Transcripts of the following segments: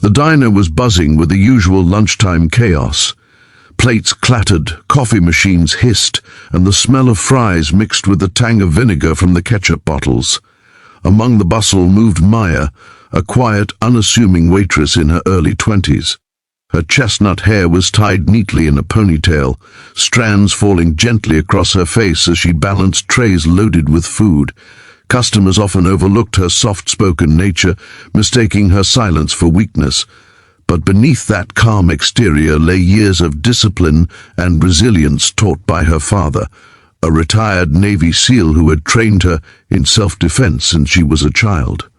The diner was buzzing with the usual lunchtime chaos. Plates clattered, coffee machines hissed, and the smell of fries mixed with the tang of vinegar from the ketchup bottles. Among the bustle moved Maya, a quiet, unassuming waitress in her early 20s. Her chestnut hair was tied neatly in a ponytail, strands falling gently across her face as she balanced trays loaded with food. Customers often overlooked her soft-spoken nature, mistaking her silence for weakness. But beneath that calm exterior lay years of discipline and resilience taught by her father, a retired Navy SEAL who had trained her in self-defense since she was a child.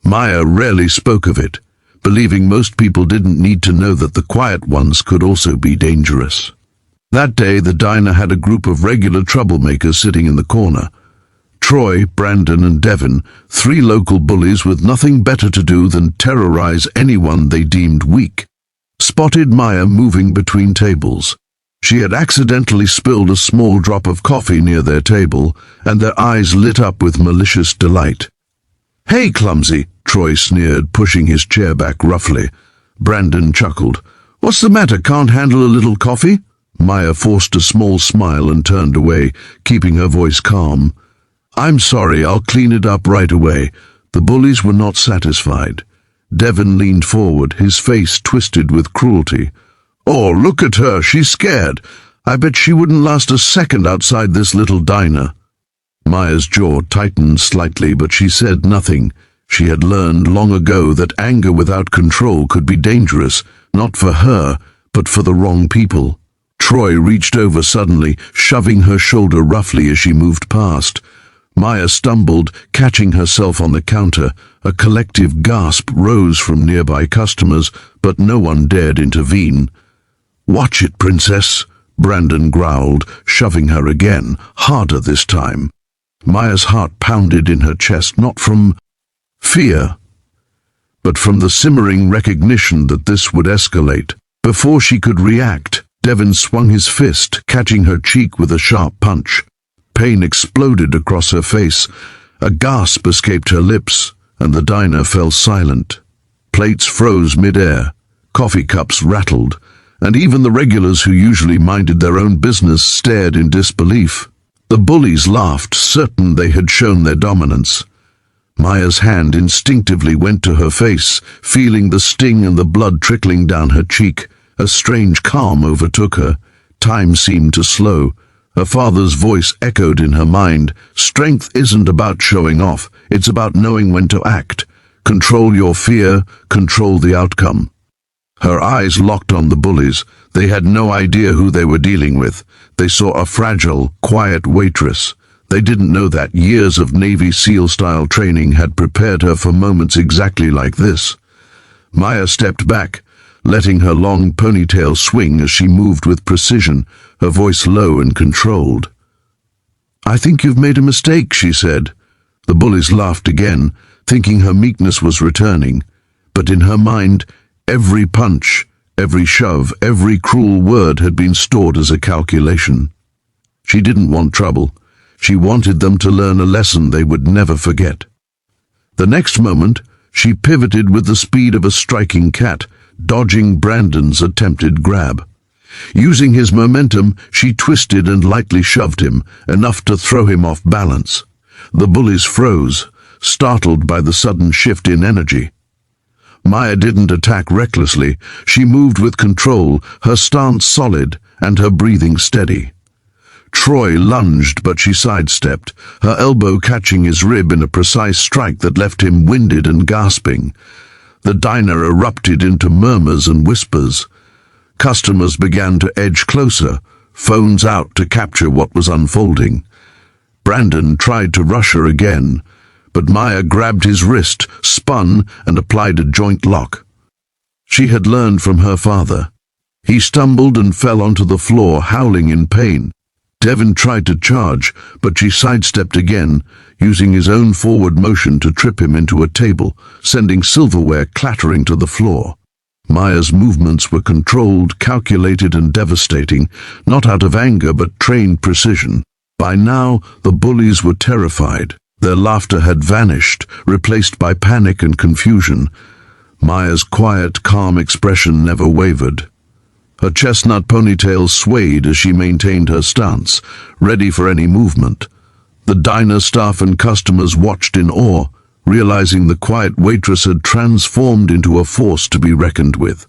Maya rarely spoke of it, believing most people didn't need to know that the quiet ones could also be dangerous. That day, the diner had a group of regular troublemakers sitting in the corner. Troy, Brandon, and Devin, 3 local bullies with nothing better to do than terrorize anyone they deemed weak, spotted Maya moving between tables. She had accidentally spilled a small drop of coffee near their table, and their eyes lit up with malicious delight. "Hey, clumsy," Troy sneered, pushing his chair back roughly. Brandon chuckled. "What's the matter, can't handle a little coffee?" Maya forced a small smile and turned away, keeping her voice calm. "I'm sorry, I'll clean it up right away." The bullies were not satisfied. Devin leaned forward, his face twisted with cruelty. "Oh, look at her, she's scared. I bet she wouldn't last a second outside this little diner." Maya's jaw tightened slightly, but she said nothing. She had learned long ago that anger without control could be dangerous, not for her, but for the wrong people. Troy reached over suddenly, shoving her shoulder roughly as she moved past. Maya stumbled, catching herself on the counter. A collective gasp rose from nearby customers, but no one dared intervene. "Watch it, princess," Brandon growled, shoving her again, harder this time. Maya's heart pounded in her chest, not from fear, but from the simmering recognition that this would escalate. Before she could react, Devin swung his fist, catching her cheek with a sharp punch. Pain exploded across her face. A gasp escaped her lips, and the diner fell silent. Plates froze mid-air, coffee cups rattled, and even the regulars who usually minded their own business stared in disbelief. The bullies laughed, certain they had shown their dominance. Maya's hand instinctively went to her face, feeling the sting and the blood trickling down her cheek. A strange calm overtook her. Time seemed to slow. Her father's voice echoed in her mind. "Strength isn't about showing off, it's about knowing when to act. Control your fear, control the outcome." Her eyes locked on the bullies. They had no idea who they were dealing with. They saw a fragile, quiet waitress. They didn't know that years of Navy SEAL-style training had prepared her for moments exactly like this. Maya stepped back, letting her long ponytail swing as she moved with precision, her voice low and controlled. "I think you've made a mistake," she said. The bullies laughed again, thinking her meekness was returning. But in her mind, every punch, every shove, every cruel word had been stored as a calculation. She didn't want trouble. She wanted them to learn a lesson they would never forget. The next moment, she pivoted with the speed of a striking cat, dodging Brandon's attempted grab. Using his momentum, she twisted and lightly shoved him, enough to throw him off balance. The bullies froze, startled by the sudden shift in energy. Maya didn't attack recklessly. She moved with control, her stance solid and her breathing steady. Troy lunged, but she sidestepped, her elbow catching his rib in a precise strike that left him winded and gasping. The diner erupted into murmurs and whispers. Customers began to edge closer, phones out to capture what was unfolding. Brandon tried to rush her again, but Maya grabbed his wrist, spun, and applied a joint lock. She had learned from her father. He stumbled and fell onto the floor, howling in pain. Devin tried to charge, but she sidestepped again, using his own forward motion to trip him into a table, sending silverware clattering to the floor. Maya's movements were controlled, calculated, and devastating, not out of anger but trained precision. By now, the bullies were terrified. Their laughter had vanished, replaced by panic and confusion. Maya's quiet, calm expression never wavered. Her chestnut ponytail swayed as she maintained her stance, ready for any movement. The diner staff and customers watched in awe, realizing the quiet waitress had transformed into a force to be reckoned with.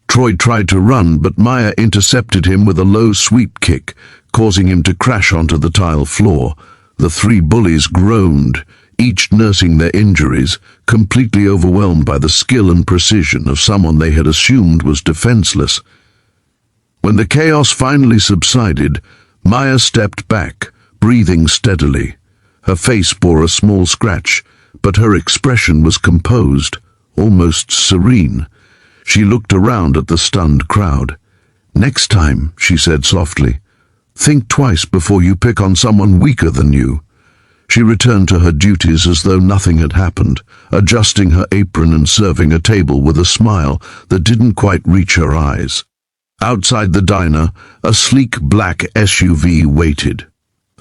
Troy tried to run, but Maya intercepted him with a low sweep kick, causing him to crash onto the tile floor. The three bullies groaned, each nursing their injuries, completely overwhelmed by the skill and precision of someone they had assumed was defenseless. When the chaos finally subsided, Maya stepped back, breathing steadily. Her face bore a small scratch, but her expression was composed, almost serene. She looked around at the stunned crowd. "Next time," she said softly, "think twice before you pick on someone weaker than you." She returned to her duties as though nothing had happened, adjusting her apron and serving a table with a smile that didn't quite reach her eyes. Outside the diner, a sleek black SUV waited.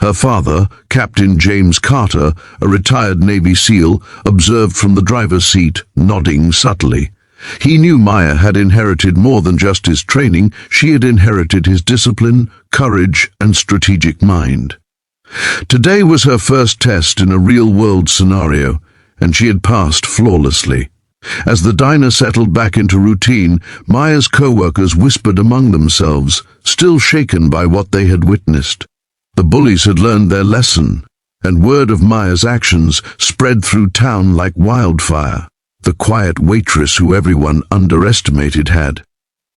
Her father, Captain James Carter, a retired Navy SEAL, observed from the driver's seat, nodding subtly. He knew Maya had inherited more than just his training. She had inherited his discipline, courage, and strategic mind. Today was her first test in a real-world scenario, and she had passed flawlessly. As the diner settled back into routine, Maya's co-workers whispered among themselves, still shaken by what they had witnessed. The bullies had learned their lesson, and word of Maya's actions spread through town like wildfire. The quiet waitress who everyone underestimated had